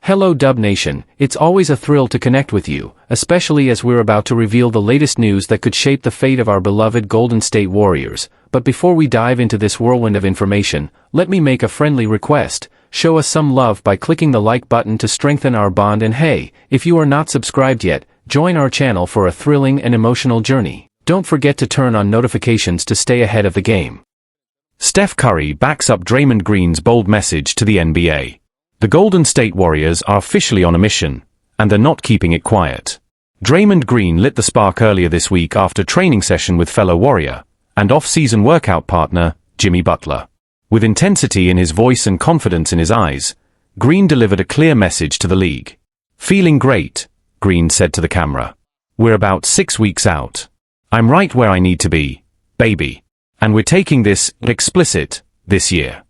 Hello Dub Nation, it's always a thrill to connect with you, especially as we're about to reveal the latest news that could shape the fate of our beloved Golden State Warriors. But before we dive into this whirlwind of information, let me make a friendly request. Show us some love by clicking the like button to strengthen our bond, and hey, if you are not subscribed yet, join our channel for a thrilling and emotional journey. Don't forget to turn on notifications to stay ahead of the game. Steph Curry backs up Draymond Green's bold message to the NBA. The Golden State Warriors are officially on a mission, and they're not keeping it quiet. Draymond Green lit the spark earlier this week after a training session with fellow Warrior and off-season workout partner, Jimmy Butler. With intensity in his voice and confidence in his eyes, Green delivered a clear message to the league. "Feeling great," Green said to the camera. "We're about 6 weeks out. I'm right where I need to be, baby. And we're taking this explicit this year."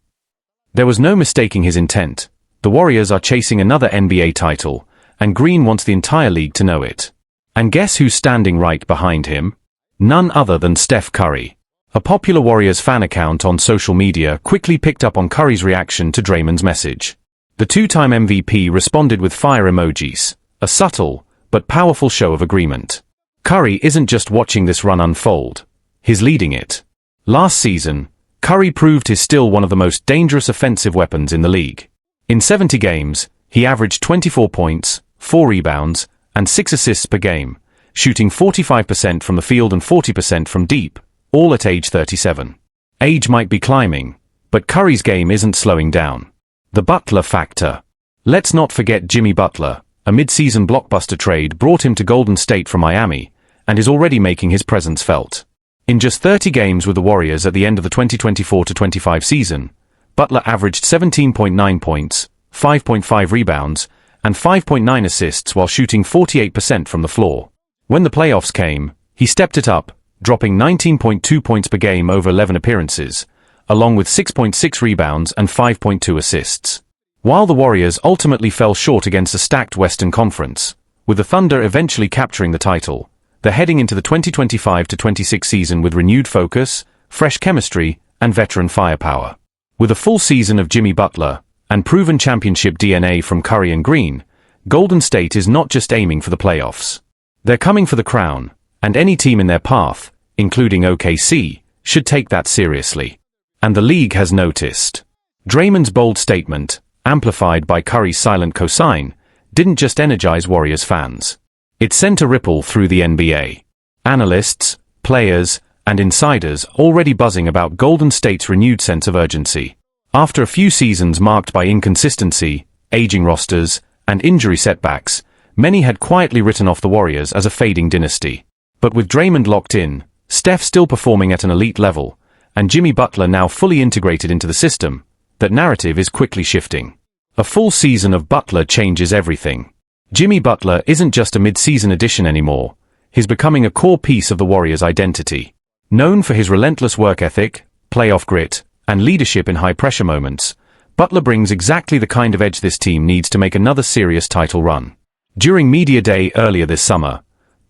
There was no mistaking his intent. The Warriors are chasing another NBA title, and Green wants the entire league to know it. And guess who's standing right behind him? None other than Steph Curry. A popular Warriors fan account on social media quickly picked up on Curry's reaction to Draymond's message. The two-time MVP responded with fire emojis, a subtle but powerful show of agreement. Curry isn't just watching this run unfold, he's leading it. Last season, Curry proved he's still one of the most dangerous offensive weapons in the league. In 70 games, he averaged 24 points, 4 rebounds, and 6 assists per game, shooting 45% from the field and 40% from deep, all at age 37. Age might be climbing, but Curry's game isn't slowing down. The Butler factor. Let's not forget Jimmy Butler. A mid-season blockbuster trade brought him to Golden State from Miami, and is already making his presence felt. In just 30 games with the Warriors at the end of the 2024-25 season, Butler averaged 17.9 points, 5.5 rebounds, and 5.9 assists while shooting 48% from the floor. When the playoffs came, he stepped it up, dropping 19.2 points per game over 11 appearances, along with 6.6 rebounds and 5.2 assists. While the Warriors ultimately fell short against a stacked Western Conference, with the Thunder eventually capturing the title, they're heading into the 2025-26 season with renewed focus, fresh chemistry, and veteran firepower. With a full season of Jimmy Butler, and proven championship DNA from Curry and Green, Golden State is not just aiming for the playoffs. They're coming for the crown, and any team in their path, including OKC, should take that seriously. And the league has noticed. Draymond's bold statement, amplified by Curry's silent cosign, didn't just energize Warriors fans. It sent a ripple through the NBA. Analysts, players, and insiders already buzzing about Golden State's renewed sense of urgency. After a few seasons marked by inconsistency, aging rosters, and injury setbacks, many had quietly written off the Warriors as a fading dynasty. But with Draymond locked in, Steph still performing at an elite level, and Jimmy Butler now fully integrated into the system, that narrative is quickly shifting. A full season of Butler changes everything. Jimmy Butler isn't just a mid-season addition anymore, he's becoming a core piece of the Warriors' identity. Known for his relentless work ethic, playoff grit, and leadership in high-pressure moments, Butler brings exactly the kind of edge this team needs to make another serious title run. During Media Day earlier this summer,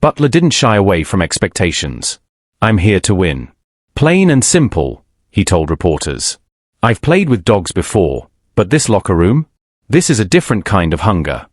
Butler didn't shy away from expectations. "I'm here to win. Plain and simple," he told reporters. "I've played with dogs before, but this locker room? This is a different kind of hunger."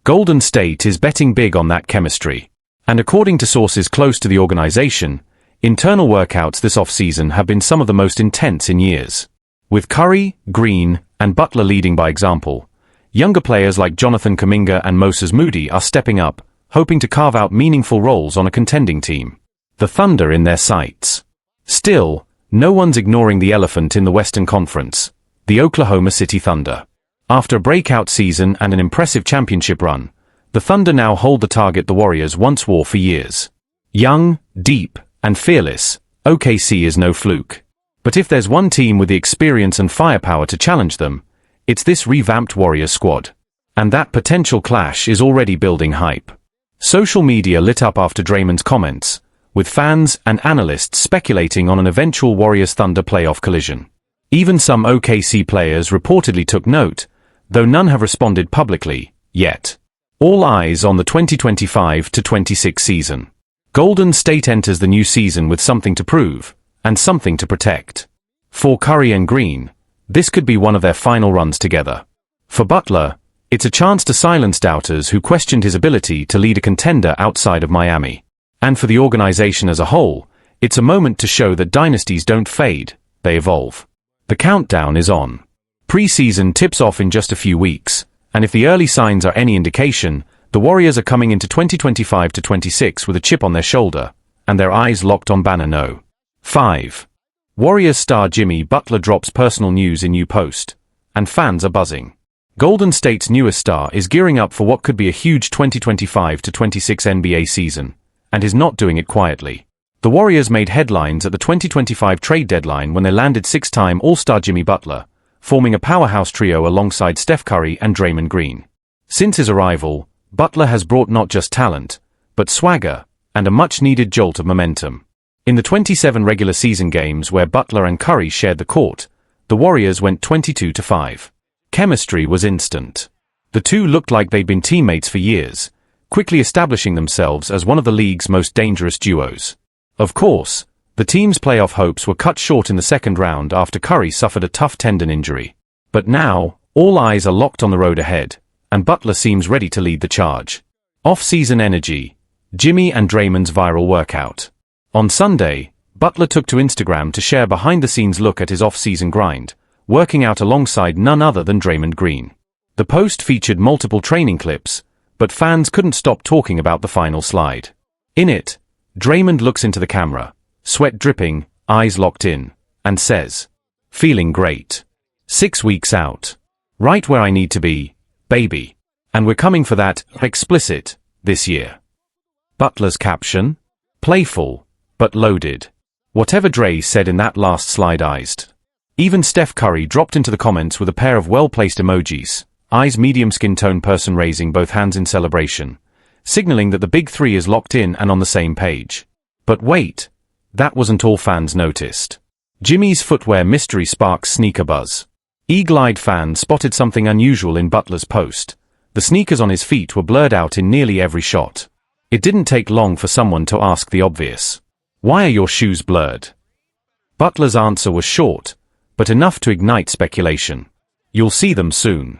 Golden State is betting big on that chemistry. And according to sources close to the organization, internal workouts this offseason have been some of the most intense in years. With Curry, Green, and Butler leading by example, younger players like Jonathan Kuminga and Moses Moody are stepping up, hoping to carve out meaningful roles on a contending team. The Thunder in their sights. Still, no one's ignoring the elephant in the Western Conference, the Oklahoma City Thunder. After a breakout season and an impressive championship run, the Thunder now hold the target the Warriors once wore for years. Young, deep, and fearless, OKC is no fluke. But if there's one team with the experience and firepower to challenge them, it's this revamped Warriors squad. And that potential clash is already building hype. Social media lit up after Draymond's comments, with fans and analysts speculating on an eventual Warriors-Thunder playoff collision. Even some OKC players reportedly took note, though none have responded publicly, yet. All eyes on the 2025-26 season. Golden State enters the new season with something to prove, and something to protect. For Curry and Green, this could be one of their final runs together. For Butler, It's a chance to silence doubters who questioned his ability to lead a contender outside of Miami. And for the organization as a whole, it's a moment to show that dynasties don't fade, they evolve. The countdown is on. Preseason tips off in just a few weeks, and if the early signs are any indication, the Warriors are coming into 2025-26 with a chip on their shoulder, and their eyes locked on banner no. 5. Warriors star Jimmy Butler drops personal news in new post, and fans are buzzing. Golden State's newest star is gearing up for what could be a huge 2025-26 NBA season, and is not doing it quietly. The Warriors made headlines at the 2025 trade deadline when they landed six-time All-Star Jimmy Butler, forming a powerhouse trio alongside Steph Curry and Draymond Green. Since his arrival, Butler has brought not just talent, but swagger, and a much-needed jolt of momentum. In the 27 regular season games where Butler and Curry shared the court, the Warriors went 22-5. Chemistry was instant. The two looked like they'd been teammates for years, quickly establishing themselves as one of the league's most dangerous duos. Of course, the team's playoff hopes were cut short in the second round after Curry suffered a tough tendon injury. But now, all eyes are locked on the road ahead, and Butler seems ready to lead the charge. Off-season energy, Jimmy and Draymond's viral workout. On Sunday, Butler took to Instagram to share behind-the-scenes look at his off-season grind, working out alongside none other than Draymond Green. The post featured multiple training clips, but fans couldn't stop talking about the final slide. In it, Draymond looks into the camera, sweat dripping, eyes locked in, and says, "Feeling great. 6 weeks out. Right where I need to be, baby. And we're coming for that explicit this year." Butler's caption? Playful, but loaded. Whatever Dre said in that last slide-ized. Even Steph Curry dropped into the comments with a pair of well-placed emojis, eyes medium skin tone person raising both hands in celebration, signaling that the big three is locked in and on the same page. But wait, that wasn't all fans noticed. Jimmy's footwear mystery sparks sneaker buzz. Leaguewide fans spotted something unusual in Butler's post. The sneakers on his feet were blurred out in nearly every shot. It didn't take long for someone to ask the obvious. Why are your shoes blurred? Butler's answer was short, but enough to ignite speculation. You'll see them soon.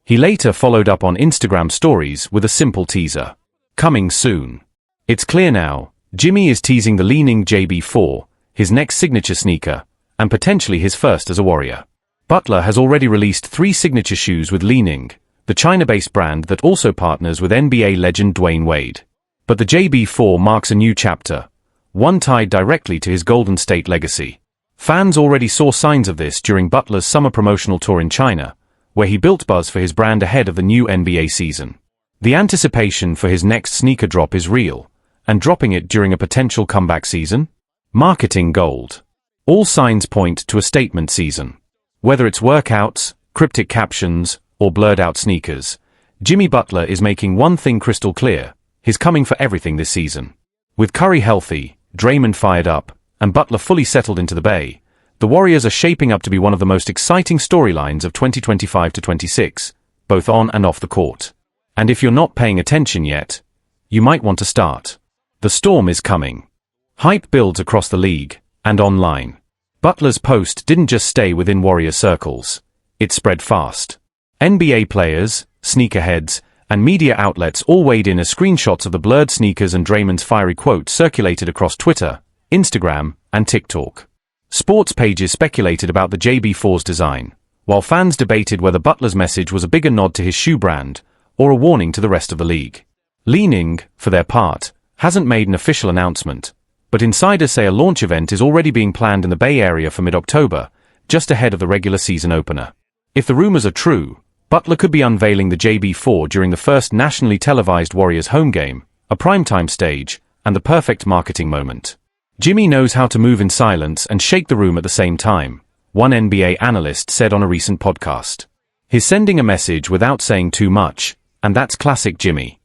He later followed up on Instagram stories with a simple teaser. Coming soon. It's clear now, Jimmy is teasing the leaning JB4, his next signature sneaker, and potentially his first as a Warrior. Butler has already released 3 signature shoes with Leaning, the China-based brand that also partners with NBA legend Dwayne Wade. But the JB4 marks a new chapter, one tied directly to his Golden State legacy. Fans already saw signs of this during Butler's summer promotional tour in China, where he built buzz for his brand ahead of the new NBA season. The anticipation for his next sneaker drop is real, and dropping it during a potential comeback season? Marketing gold. All signs point to a statement season. Whether it's workouts, cryptic captions, or blurred-out sneakers, Jimmy Butler is making one thing crystal clear: he's coming for everything this season. With Curry healthy, Draymond fired up, and Butler fully settled into the Bay, the Warriors are shaping up to be one of the most exciting storylines of 2025-26, both on and off the court. And if you're not paying attention yet, you might want to start. The storm is coming. Hype builds across the league, and online. Butler's post didn't just stay within Warrior circles. It spread fast. NBA players, sneakerheads, and media outlets all weighed in as screenshots of the blurred sneakers and Draymond's fiery quote circulated across Twitter, Instagram, and TikTok. Sports pages speculated about the JB4's design, while fans debated whether Butler's message was a bigger nod to his shoe brand, or a warning to the rest of the league. Leaning, for their part, hasn't made an official announcement, but insiders say a launch event is already being planned in the Bay Area for mid-October, just ahead of the regular season opener. If the rumors are true, Butler could be unveiling the JB4 during the first nationally televised Warriors home game, a primetime stage, and the perfect marketing moment. Jimmy knows how to move in silence and shake the room at the same time, one NBA analyst said on a recent podcast. He's sending a message without saying too much, and that's classic Jimmy.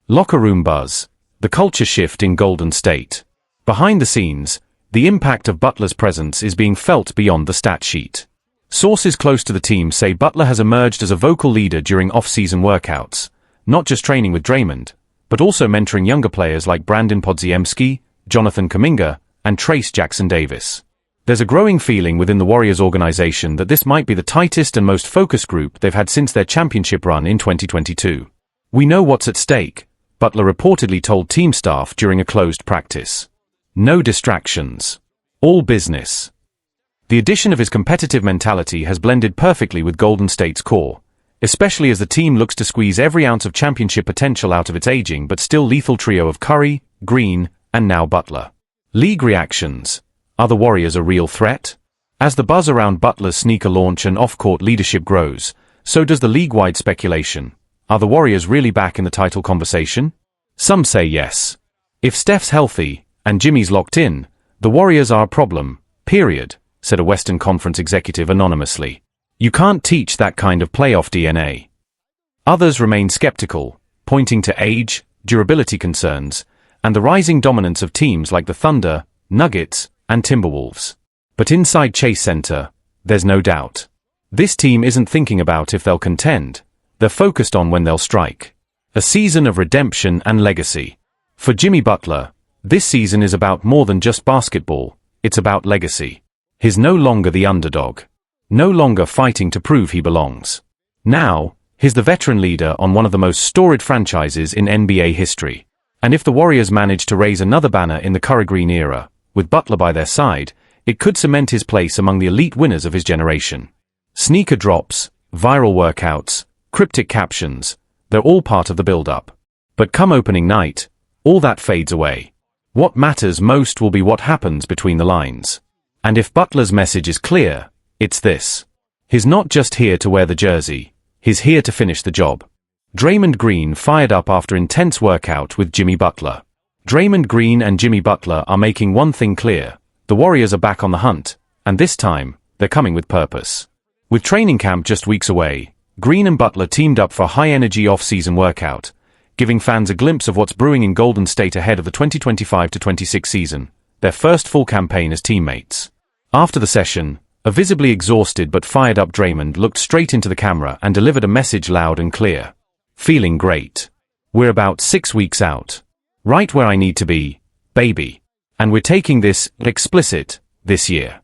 Locker room buzz, the culture shift in Golden State. Behind the scenes, the impact of Butler's presence is being felt beyond the stat sheet. Sources close to the team say Butler has emerged as a vocal leader during off-season workouts, not just training with Draymond, but also mentoring younger players like Brandon Podziemski, Jonathan Kuminga, and Trace Jackson Davis. There's a growing feeling within the Warriors organization that this might be the tightest and most focused group they've had since their championship run in 2022. "We know what's at stake," Butler reportedly told team staff during a closed practice. "No distractions. All business." The addition of his competitive mentality has blended perfectly with Golden State's core, especially as the team looks to squeeze every ounce of championship potential out of its aging but still lethal trio of Curry, Green, and now Butler. League reactions. Are the Warriors a real threat? As the buzz around Butler's sneaker launch and off-court leadership grows, so does the league-wide speculation. Are the Warriors really back in the title conversation? Some say yes. If Steph's healthy, and Jimmy's locked in, the Warriors are a problem, period, said a Western Conference executive anonymously. You can't teach that kind of playoff DNA. Others remain skeptical, pointing to age, durability concerns, and the rising dominance of teams like the Thunder, Nuggets, and Timberwolves. But inside Chase Center, there's no doubt. This team isn't thinking about if they'll contend, they're focused on when they'll strike. A season of redemption and legacy. For Jimmy Butler, this season is about more than just basketball, it's about legacy. He's no longer the underdog. No longer fighting to prove he belongs. Now, he's the veteran leader on one of the most storied franchises in NBA history. And if the Warriors manage to raise another banner in the Curry-Green era, with Butler by their side, it could cement his place among the elite winners of his generation. Sneaker drops, viral workouts, cryptic captions, they're all part of the build-up. But come opening night, all that fades away. What matters most will be what happens between the lines. And if Butler's message is clear, it's this. He's not just here to wear the jersey, he's here to finish the job. Draymond Green fired up after intense workout with Jimmy Butler. Draymond Green and Jimmy Butler are making one thing clear. The Warriors are back on the hunt, and this time, they're coming with purpose. With training camp just weeks away, Green and Butler teamed up for a high-energy off-season workout, giving fans a glimpse of what's brewing in Golden State ahead of the 2025-26 season, their first full campaign as teammates. After the session, a visibly exhausted but fired-up Draymond looked straight into the camera and delivered a message loud and clear. "Feeling great. We're about 6 weeks out. Right where I need to be, baby. And we're taking this explicit this year."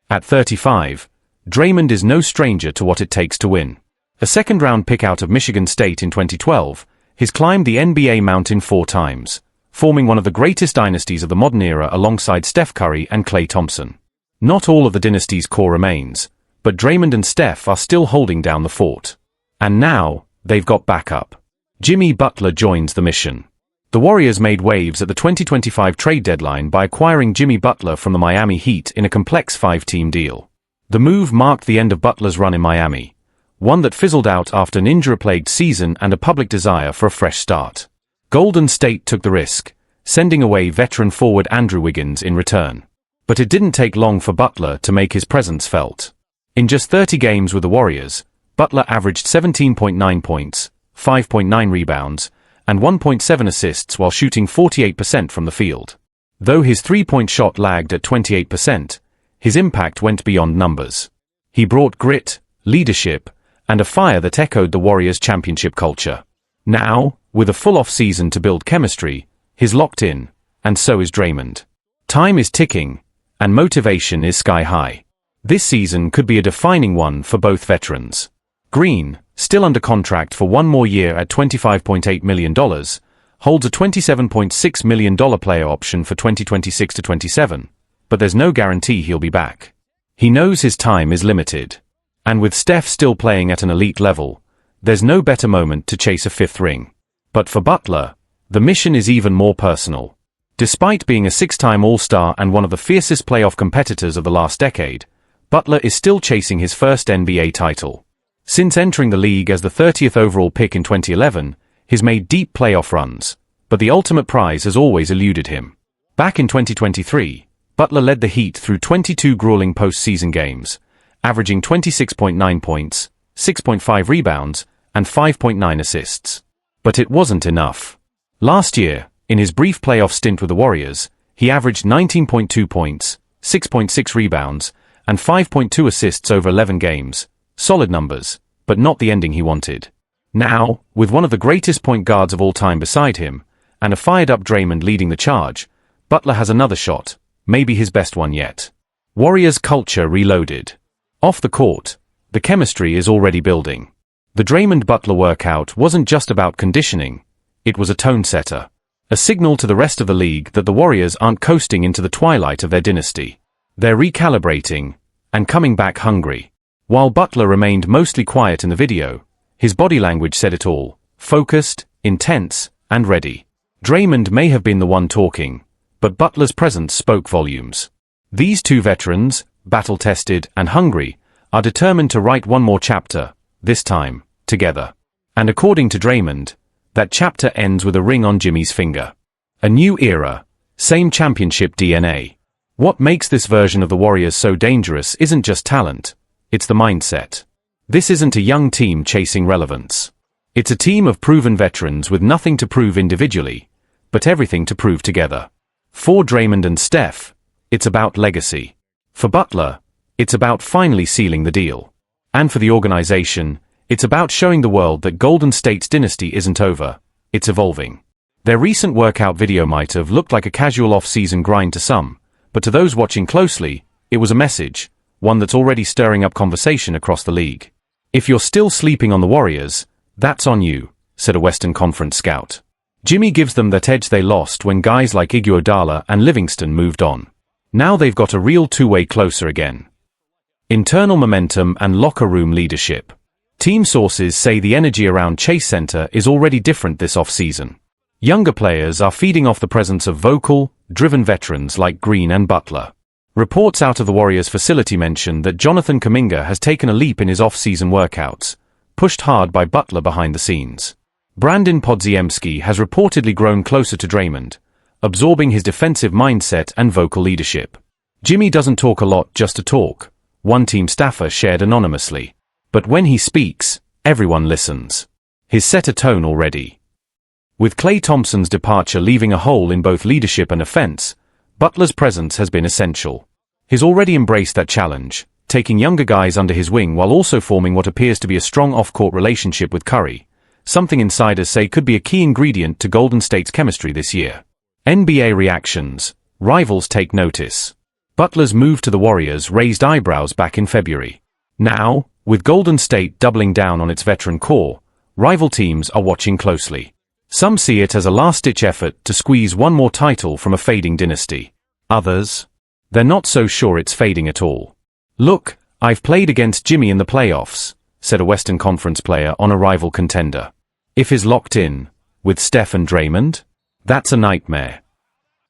At 35, Draymond is no stranger to what it takes to win. A second-round pick out of Michigan State in 2012, he's climbed the NBA mountain 4 times, forming one of the greatest dynasties of the modern era alongside Steph Curry and Klay Thompson. Not all of the dynasty's core remains, but Draymond and Steph are still holding down the fort. And now, they've got backup. Jimmy Butler joins the mission. The Warriors made waves at the 2025 trade deadline by acquiring Jimmy Butler from the Miami Heat in a complex 5-team deal. The move marked the end of Butler's run in Miami, one that fizzled out after an injury-plagued season and a public desire for a fresh start. Golden State took the risk, sending away veteran forward Andrew Wiggins in return. But it didn't take long for Butler to make his presence felt. In just 30 games with the Warriors, Butler averaged 17.9 points, 5.9 rebounds, and 1.7 assists while shooting 48% from the field. Though his three-point shot lagged at 28%, his impact went beyond numbers. He brought grit, leadership, and a fire that echoed the Warriors' championship culture. Now, with a full off-season to build chemistry, he's locked in, and so is Draymond. Time is ticking, and motivation is sky-high. This season could be a defining one for both veterans. Green, still under contract for one more year at $25.8 million, holds a $27.6 million player option for 2026-27, but there's no guarantee he'll be back. He knows his time is limited. And with Steph still playing at an elite level, there's no better moment to chase a 5th ring. But for Butler, the mission is even more personal. Despite being a 6-time All-Star and one of the fiercest playoff competitors of the last decade, Butler is still chasing his first NBA title. Since entering the league as the 30th overall pick in 2011, he's made deep playoff runs, but the ultimate prize has always eluded him. Back in 2023, Butler led the Heat through 22 grueling postseason games, averaging 26.9 points, 6.5 rebounds, and 5.9 assists. But it wasn't enough. Last year, in his brief playoff stint with the Warriors, he averaged 19.2 points, 6.6 rebounds, and 5.2 assists over 11 games. Solid numbers, but not the ending he wanted. Now, with one of the greatest point guards of all time beside him, and a fired-up Draymond leading the charge, Butler has another shot, maybe his best one yet. Warriors culture reloaded. Off the court, the chemistry is already building. The Draymond Butler workout wasn't just about conditioning, it was a tone setter. A signal to the rest of the league that the Warriors aren't coasting into the twilight of their dynasty. They're recalibrating and coming back hungry. While Butler remained mostly quiet in the video, his body language said it all: focused, intense, and ready. Draymond may have been the one talking, but Butler's presence spoke volumes. These two veterans, battle-tested and hungry, are determined to write one more chapter, this time, together. And according to Draymond, that chapter ends with a ring on Jimmy's finger. A new era, same championship DNA. What makes this version of the Warriors so dangerous isn't just talent, it's the mindset. This isn't a young team chasing relevance. It's a team of proven veterans with nothing to prove individually, but everything to prove together. For Draymond and Steph, it's about legacy. For Butler, it's about finally sealing the deal. And for the organization, it's about showing the world that Golden State's dynasty isn't over, it's evolving. Their recent workout video might have looked like a casual off-season grind to some, but to those watching closely, it was a message, one that's already stirring up conversation across the league. If you're still sleeping on the Warriors, that's on you, said a Western Conference scout. Jimmy gives them that edge they lost when guys like Iguodala and Livingston moved on. Now they've got a real two-way closer again. Internal momentum and locker room leadership. Team sources say the energy around Chase Center is already different this off-season. Younger players are feeding off the presence of vocal, driven veterans like Green and Butler. Reports out of the Warriors facility mention that Jonathan Kuminga has taken a leap in his off-season workouts, pushed hard by Butler behind the scenes. Brandon Podziemski has reportedly grown closer to Draymond, absorbing his defensive mindset and vocal leadership. Jimmy doesn't talk a lot just to talk, one team staffer shared anonymously. But when he speaks, everyone listens. He's set a tone already. With Klay Thompson's departure leaving a hole in both leadership and offense, Butler's presence has been essential. He's already embraced that challenge, taking younger guys under his wing while also forming what appears to be a strong off-court relationship with Curry, something insiders say could be a key ingredient to Golden State's chemistry this year. NBA reactions. Rivals take notice. Butler's move to the Warriors raised eyebrows back in February. Now, with Golden State doubling down on its veteran core, rival teams are watching closely. Some see it as a last-ditch effort to squeeze one more title from a fading dynasty. Others? They're not so sure it's fading at all. Look, I've played against Jimmy in the playoffs, said a Western Conference player on a rival contender. If he's locked in, with Steph and Draymond, that's a nightmare.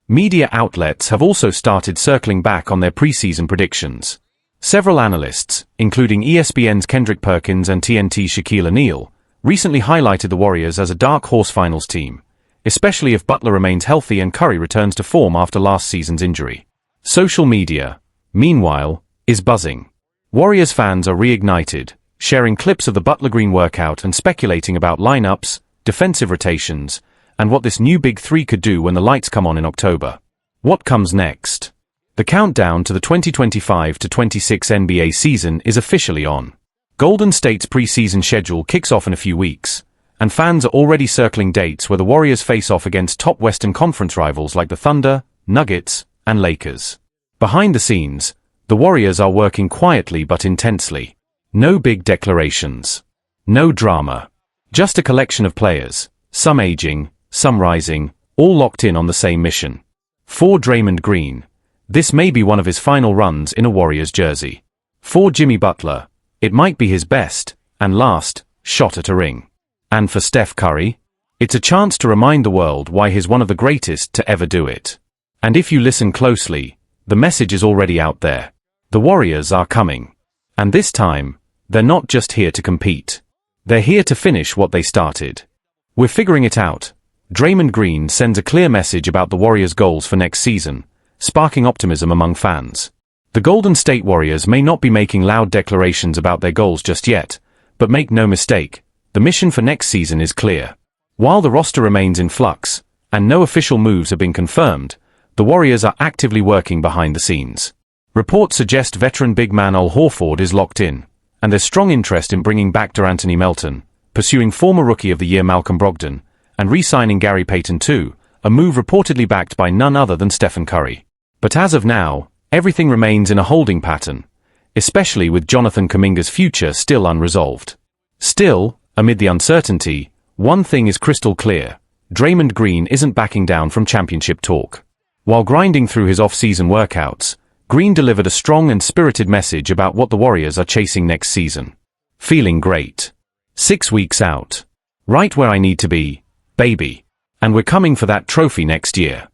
Media outlets have also started circling back on their preseason predictions. Several analysts, including ESPN's Kendrick Perkins and TNT's Shaquille O'Neal, recently highlighted the Warriors as a dark horse finals team, especially if Butler remains healthy and Curry returns to form after last season's injury. Social media, meanwhile, is buzzing. Warriors fans are reignited, sharing clips of the Butler-Green workout and speculating about lineups, defensive rotations, and what this new Big Three could do when the lights come on in October. What comes next? The countdown to the 2025-26 NBA season is officially on. Golden State's preseason schedule kicks off in a few weeks, and fans are already circling dates where the Warriors face off against top Western Conference rivals like the Thunder, Nuggets, and Lakers. Behind the scenes, the Warriors are working quietly but intensely. No big declarations. No drama. Just a collection of players, some aging, some rising, all locked in on the same mission. For Draymond Green, this may be one of his final runs in a Warriors jersey. For Jimmy Butler, it might be his best, and last, shot at a ring. And for Steph Curry, it's a chance to remind the world why he's one of the greatest to ever do it. And if you listen closely, the message is already out there. The Warriors are coming. And this time, they're not just here to compete. They're here to finish what they started. We're figuring it out. Draymond Green sends a clear message about the Warriors' goals for next season, sparking optimism among fans. The Golden State Warriors may not be making loud declarations about their goals just yet, but make no mistake, the mission for next season is clear. While the roster remains in flux, and no official moves have been confirmed, the Warriors are actively working behind the scenes. Reports suggest veteran big man Al Horford is locked in, and there's strong interest in bringing back De'Anthony Melton, pursuing former Rookie of the Year Malcolm Brogdon, and re-signing Gary Payton II, a move reportedly backed by none other than Stephen Curry. But as of now, everything remains in a holding pattern, especially with Jonathan Kuminga's future still unresolved. Still, amid the uncertainty, one thing is crystal clear: Draymond Green isn't backing down from championship talk. While grinding through his off-season workouts, Green delivered a strong and spirited message about what the Warriors are chasing next season. "Feeling great. 6 weeks out. Right where I need to be, baby. And we're coming for that trophy next year."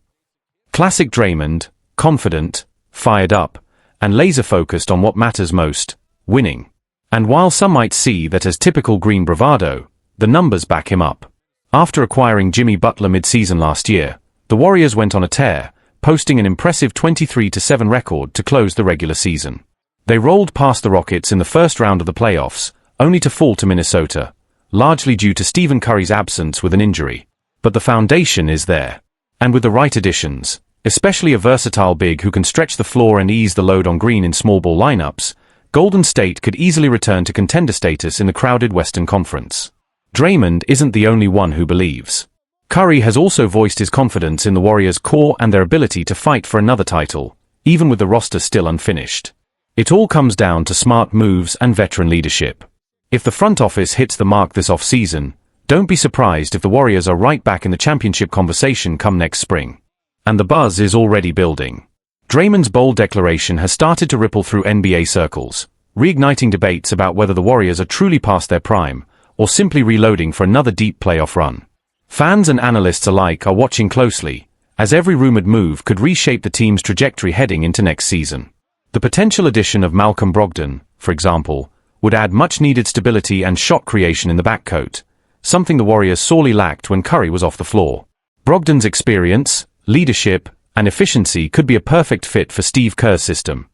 Classic Draymond, confident, fired up, and laser-focused on what matters most: winning. And while some might see that as typical Green bravado, the numbers back him up. After acquiring Jimmy Butler mid-season last year, the Warriors went on a tear, posting an impressive 23-7 record to close the regular season. They rolled past the Rockets in the first round of the playoffs, only to fall to Minnesota, largely due to Stephen Curry's absence with an injury. But the foundation is there. And with the right additions, especially a versatile big who can stretch the floor and ease the load on Green in small ball lineups, Golden State could easily return to contender status in the crowded Western Conference. Draymond isn't the only one who believes. Curry has also voiced his confidence in the Warriors' core and their ability to fight for another title, even with the roster still unfinished. It all comes down to smart moves and veteran leadership. If the front office hits the mark this offseason, don't be surprised if the Warriors are right back in the championship conversation come next spring. And the buzz is already building. Draymond's bold declaration has started to ripple through NBA circles, reigniting debates about whether the Warriors are truly past their prime, or simply reloading for another deep playoff run. Fans and analysts alike are watching closely, as every rumored move could reshape the team's trajectory heading into next season. The potential addition of Malcolm Brogdon, for example, would add much-needed stability and shot creation in the backcourt, something the Warriors sorely lacked when Curry was off the floor. Brogdon's experience, leadership, and efficiency could be a perfect fit for Steve Kerr's system,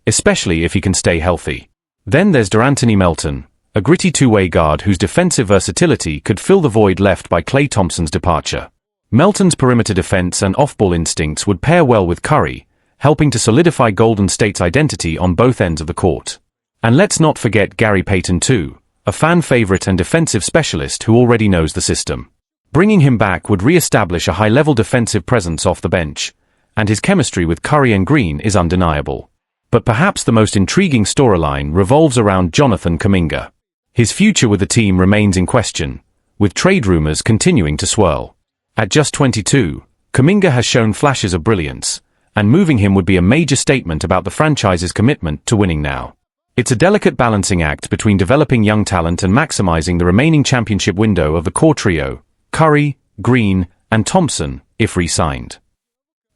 especially if he can stay healthy. Then there's De'Anthony Melton, a gritty two-way guard whose defensive versatility could fill the void left by Klay Thompson's departure. Melton's perimeter defense and off-ball instincts would pair well with Curry, helping to solidify Golden State's identity on both ends of the court. And let's not forget Gary Payton too, a fan favorite and defensive specialist who already knows the system. Bringing him back would re-establish a high-level defensive presence off the bench, and his chemistry with Curry and Green is undeniable. But perhaps the most intriguing storyline revolves around Jonathan Kuminga. His future with the team remains in question, with trade rumors continuing to swirl. At just 22, Kuminga has shown flashes of brilliance, and moving him would be a major statement about the franchise's commitment to winning now. It's a delicate balancing act between developing young talent and maximizing the remaining championship window of the core trio, Curry, Green, and Thompson, if re-signed.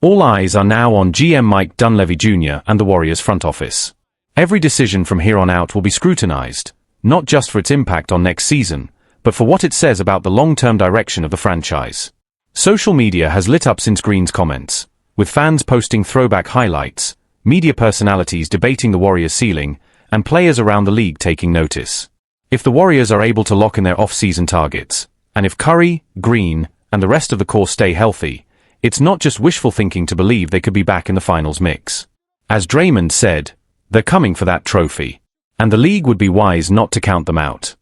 All eyes are now on GM Mike Dunleavy Jr. and the Warriors front office. Every decision from here on out will be scrutinized, not just for its impact on next season, but for what it says about the long-term direction of the franchise. Social media has lit up since Green's comments, with fans posting throwback highlights, media personalities debating the Warriors' ceiling, and players around the league taking notice. If the Warriors are able to lock in their off-season targets, and if Curry, Green, and the rest of the core stay healthy, it's not just wishful thinking to believe they could be back in the finals mix. As Draymond said, they're coming for that trophy. And the league would be wise not to count them out.